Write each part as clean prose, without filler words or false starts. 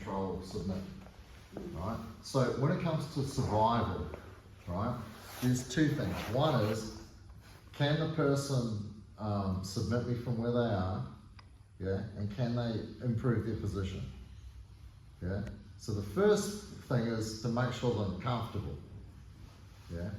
control, submit, right? So when it comes to survival, right, there's two things. One is, can the person submit me from where they are, yeah, and can they improve their position, yeah? So the first thing is to make sure that I'm comfortable, yeah,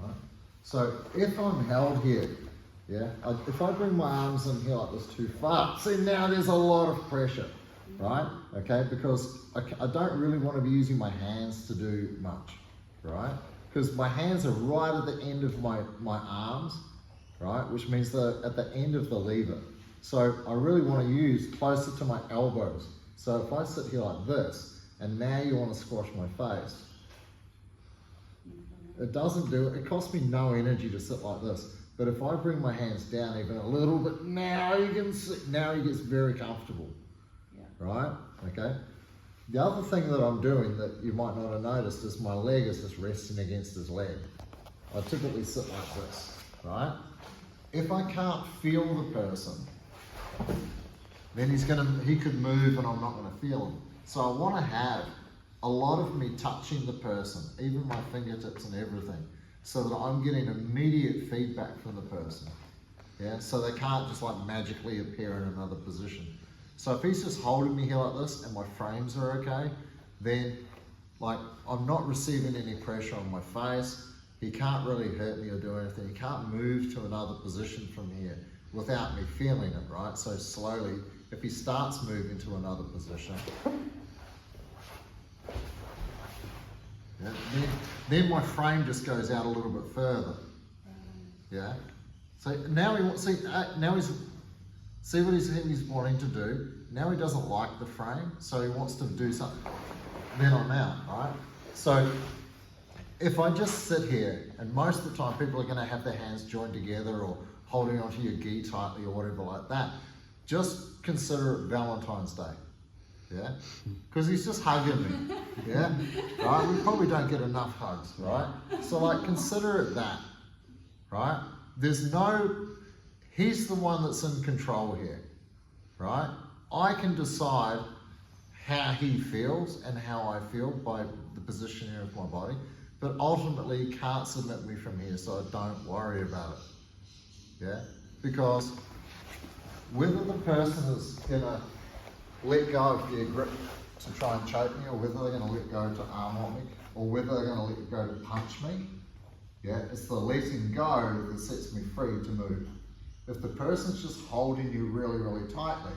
right? So if I'm held here, yeah, if I bring my arms in here like this too far, see now there's a lot of pressure, right? Okay, because I don't really want to be using my hands to do much, right? Because my hands are right at the end of my arms, right? Which means they're at the end of the lever. So I really want to use closer to my elbows. So if I sit here like this, and now you want to squash my face, it doesn't do it. It costs me no energy to sit like this. But if I bring my hands down even a little bit, now you can see, now he gets very comfortable, yeah. Right? Okay. The other thing that I'm doing that you might not have noticed is my leg is just resting against his leg. I typically sit like this, right? If I can't feel the person, then he could move and I'm not going to feel him. So I want to have a lot of me touching the person, even my fingertips and everything, so that I'm getting immediate feedback from the person. Yeah, so they can't just like magically appear in another position. So if he's just holding me here like this and my frames are okay, then like I'm not receiving any pressure on my face. He can't really hurt me or do anything. He can't move to another position from here without me feeling it, right? So slowly, if he starts moving to another position, yeah, then my frame just goes out a little bit further. Yeah. So now he wants, see what he's wanting to do. Now he doesn't like the frame, so he wants to do something. Then I'm out, right? So if I just sit here, and most of the time people are going to have their hands joined together or holding onto your gi tightly or whatever like that, just consider it Valentine's Day. Yeah, because he's just hugging me, yeah, right? We probably don't get enough hugs, right? So like, consider it that, right? He's the one that's in control here, right? I can decide how he feels and how I feel by the positioning of my body, but ultimately he can't submit me from here, so I don't worry about it, yeah? Because whether the person is gonna let go of their grip to try and choke me, or whether they're going to let go to arm on me, or whether they're going to let go to punch me, yeah, it's the letting go that sets me free to move. If the person's just holding you really, really tightly,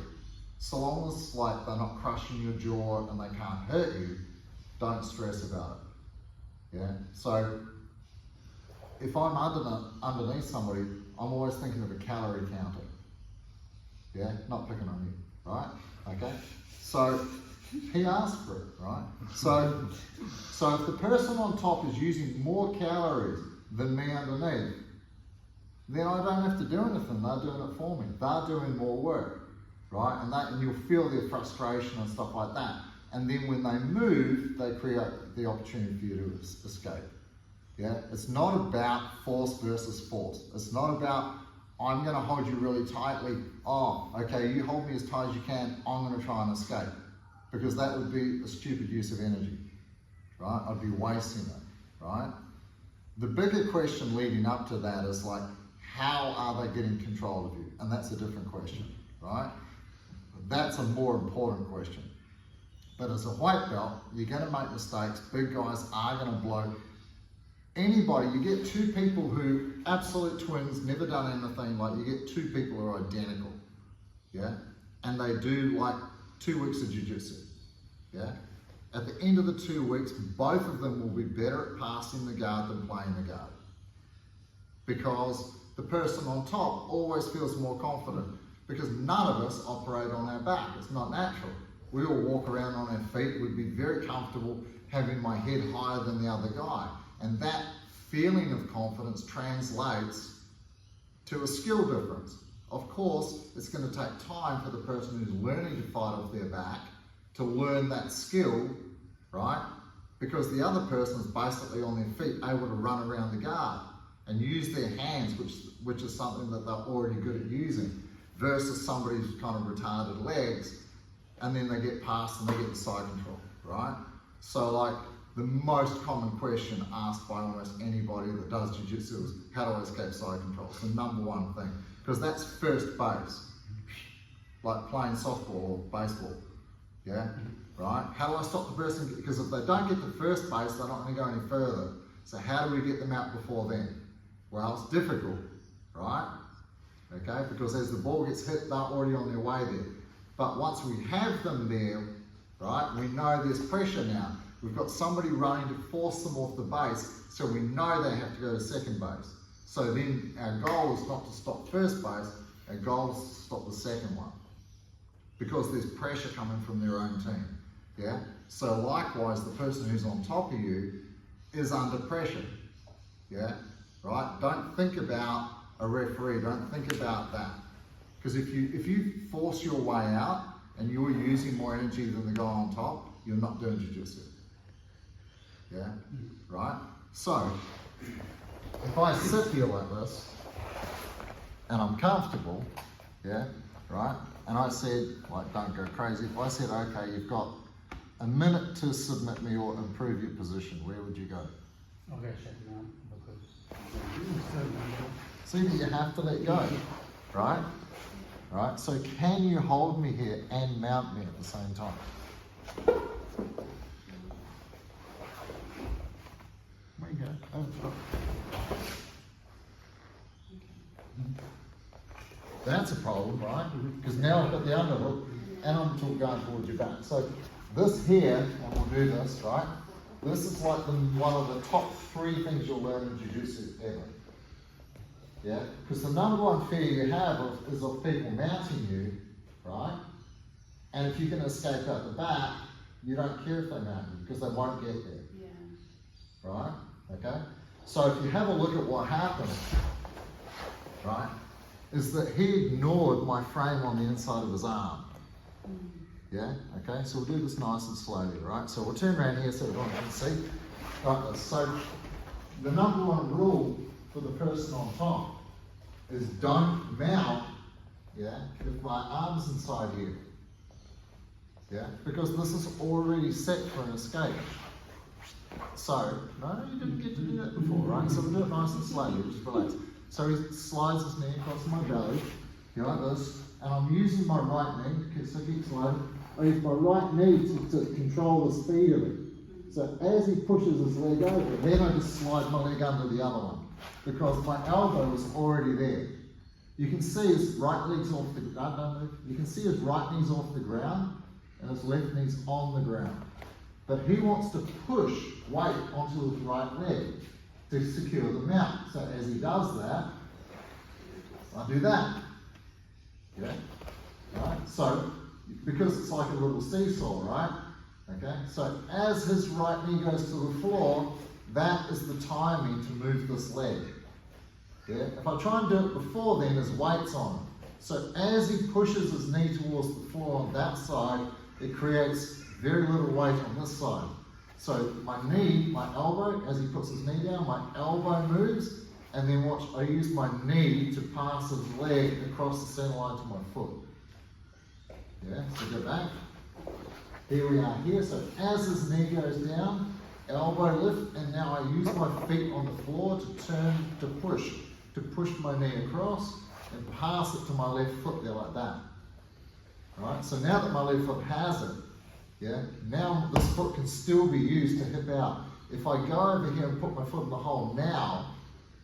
so long as like they're not crushing your jaw and they can't hurt you, don't stress about it. Yeah. So if I'm underneath somebody, I'm always thinking of a calorie counter. Yeah, not picking on you, right? Okay, so he asked for it, right? So if the person on top is using more calories than me underneath, then I don't have to do anything. They're doing it for me. They're doing more work, right? And you'll feel their frustration and stuff like that. And then when they move, they create the opportunity for you to escape. Yeah, it's not about force versus force. It's not about I'm going to hold you really tightly. Oh, okay, you hold me as tight as you can. I'm going to try and escape. Because that would be a stupid use of energy, right? I'd be wasting it, right? The bigger question leading up to that is like, how are they getting control of you? And that's a different question, right? That's a more important question. But as a white belt, you're going to make mistakes. Big guys are going to blow. Anybody, you get two people who, absolute twins, never done anything, like you get two people who are identical, yeah? And they do like 2 weeks of jiu-jitsu, yeah? At the end of the 2 weeks, both of them will be better at passing the guard than playing the guard. Because the person on top always feels more confident, because none of us operate on our back. It's not natural. We all walk around on our feet. We'd be very comfortable having my head higher than the other guy. And that feeling of confidence translates to a skill difference. Of course, it's going to take time for the person who's learning to fight off their back to learn that skill, right? Because the other person is basically on their feet, able to run around the guard and use their hands, which is something that they're already good at using, versus somebody who's kind of retarded legs and then they get past and they get the side control, right? So like the most common question asked by almost anybody that does jiu-jitsu is, how do I escape side control? It's the number one thing, because that's first base, like playing softball or baseball, yeah, right? How do I stop the person? Because if they don't get to first base, they're not going to go any further. So how do we get them out before then? Well, it's difficult, right? Okay, because as the ball gets hit, they're already on their way there. But once we have them there, right, we know there's pressure now. We've got somebody running to force them off the base, so we know they have to go to second base. So then our goal is not to stop first base, our goal is to stop the second one, because there's pressure coming from their own team, yeah? So likewise, the person who's on top of you is under pressure, yeah, right? Don't think about a referee, don't think about that. Because if you force your way out and you're using more energy than the guy on top, you're not doing jiu-jitsu. Yeah, right? So, if I sit here like this, and I'm comfortable, yeah, right? And I said, like, don't go crazy. If I said, okay, you've got a minute to submit me or improve your position, where would you go? Okay, check it out. See that you have to let go, right? Right, so can you hold me here and mount me at the same time? There you go. Oh, that's a problem, right? Because now I've got the underhook and I'm still going towards your back. So this here, and we'll do this, right? This is like one of the top 3 things you'll learn in jiu-jitsu ever. Yeah? Because the number one fear you have is of people mounting you, right? And if you can escape out the back, you don't care if they mount you because they won't get there. Yeah. Right? Okay? So if you have a look at what happened, right, is that he ignored my frame on the inside of his arm. Yeah? Okay? So we'll do this nice and slowly, right? So we'll turn around here so everyone can see. Right, so the number one rule for the person on top is don't mount, yeah, if my arm's inside here. Yeah? Because this is already set for an escape. So, no, you didn't get to do that before, right? So we'll do it nice and slowly, just relax. So he slides his knee across my belly, you like this, and I'm using my right knee, so keep sliding. I use my right knee to control the speed of it. So as he pushes his leg over, then I just slide my leg under the other one, because my elbow is already there. You can see his right leg's off the ground. You can see his right knee's off the ground and his left knee's on the ground. But he wants to push weight onto his right leg to secure the mount. So as he does that, I do that. Yeah? Right? So, because it's like a little seesaw, right? Okay? So as his right knee goes to the floor, that is the timing to move this leg. Yeah? If I try and do it before then, there's weights on it. So as he pushes his knee towards the floor on that side, it creates very little weight on this side. So my knee, my elbow, as he puts his knee down, my elbow moves, and then watch, I use my knee to pass his leg across the center line to my foot. Yeah, so go back. Here we are here. So as his knee goes down, elbow lift, and now I use my feet on the floor to turn, to push my knee across and pass it to my left foot there like that. Right, so now that my left foot has it, yeah, now this foot can still be used to hip out. If I go over here and put my foot in the hole now,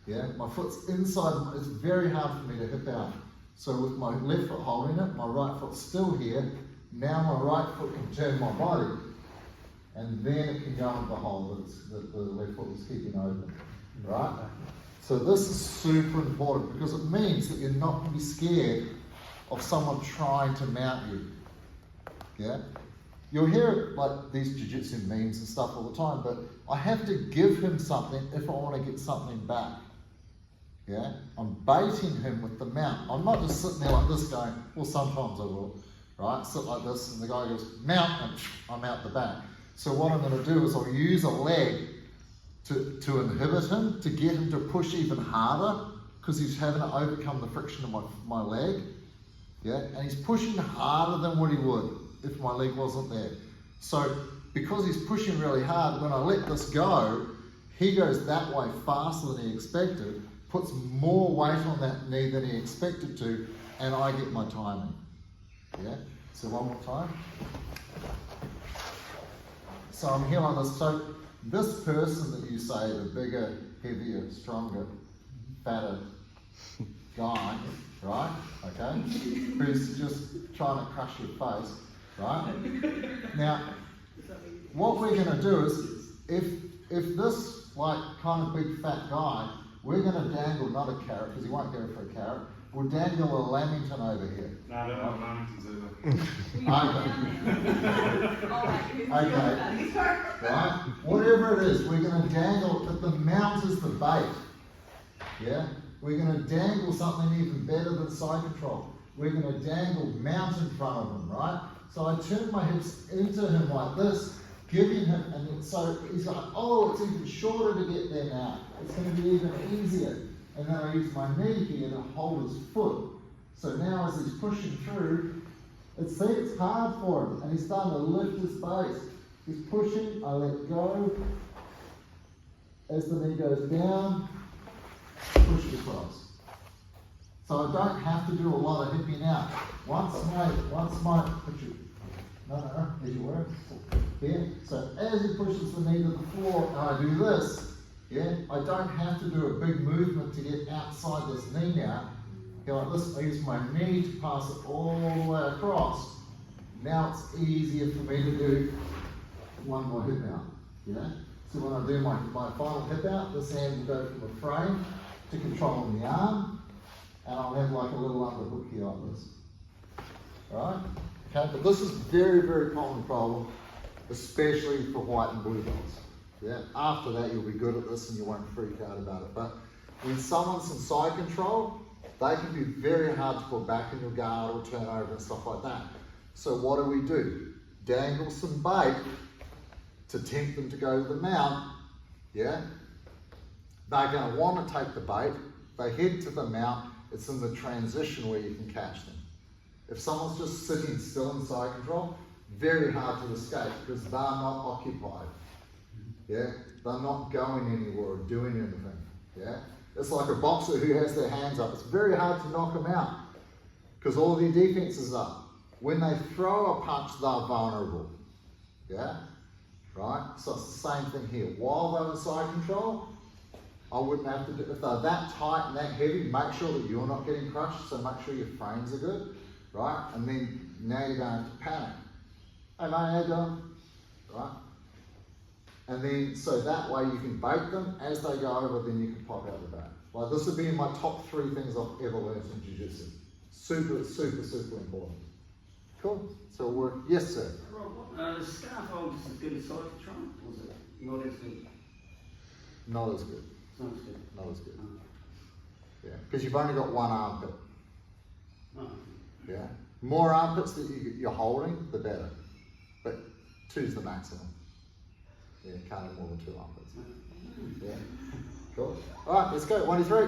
yeah, my foot's inside, it's very hard for me to hip out. So with my left foot holding it, my right foot's still here, now my right foot can turn my body, and then it can go into the hole that the left foot was keeping open, right? So this is super important because it means that you're not going to be scared of someone trying to mount you, yeah? You'll hear like these jiu-jitsu memes and stuff all the time, but I have to give him something if I want to get something back. Yeah? I'm baiting him with the mount. I'm not just sitting there like this going, well, sometimes I will, right? Sit like this and the guy goes, mount, and I'm out the back. So what I'm going to do is I'll use a leg to inhibit him, to get him to push even harder, because he's having to overcome the friction of my leg. Yeah? And he's pushing harder than what he would. if my leg wasn't there. So because he's pushing really hard, when I let this go, he goes that way faster than he expected, puts more weight on that knee than he expected to, and I get my timing. Yeah? So one more time. So I'm here like this. So this person that you say, the bigger, heavier, stronger, fatter guy, right? Okay? Who's just trying to crush your face, right? Now, what we're going to do is, if this like kind of big fat guy, we're going to dangle not a carrot, because he won't go for a carrot. We'll dangle a lamington over here. No, I don't want lamingtons either. Okay. Right? Whatever it is, we're going to dangle, but the mount is the bait. Yeah? We're going to dangle something even better than side control. We're going to dangle mount in front of him, right? So I turn my hips into him like this, giving him, and so he's like, oh, it's even shorter to get there now. It's going to be even easier. And then I use my knee here to hold his foot. So now as he's pushing through, it's hard for him, and he's starting to lift his base. He's pushing, I let go. As the knee goes down, push it across. So I don't have to do a lot of hipping out. Once my, as you were, here. So as he pushes the knee to the floor, and I do this, yeah, I don't have to do a big movement to get outside this knee now. Okay, like this, I use my knee to pass it all the way across. Now it's easier for me to do one more hip out. Yeah? So when I do my final hip out, this hand will go from the frame to controlling the arm, and I'll have like a little underhook here like this. Alright? Okay, but this is very, very common problem, especially for white and blue belts. Yeah, after that you'll be good at this and you won't freak out about it. But when someone's in side control, they can be very hard to put back in your guard or turn over and stuff like that. So what do? Dangle some bait to tempt them to go to the mount. Yeah? They're going to want to take the bait. They head to the mount. It's in the transition where you can catch them. If someone's just sitting still in side control, very hard to escape because they're not occupied. Yeah, they're not going anywhere or doing anything. Yeah, it's like a boxer who has their hands up. It's very hard to knock them out because all their defense is up. When they throw a punch, they're vulnerable. Yeah, right. So it's the same thing here. While they're in side control, I wouldn't have to do. If they're that tight and that heavy, make sure that you're not getting crushed. So make sure your frames are good, right? And then now you don't have to panic. Hey mate, how you doing? Right. And then, so that way you can bait them. As they go over, then you can pop out the back. Like this would be my top 3 things I've ever learned in Jiu-Jitsu. Super, super, super important. Cool? So we'll work. Yes, sir? Rob, the scaffold is as good as side control, or is it not as good? Not as good. It's not as good. Not as good. Yeah, because you've only got one armpit. Oh. Yeah. More armpits that you're holding, the better. But 2's the maximum. Yeah, can't have more than 2 armpits. Yeah. Cool. All right, let's go. 1, 2, 3.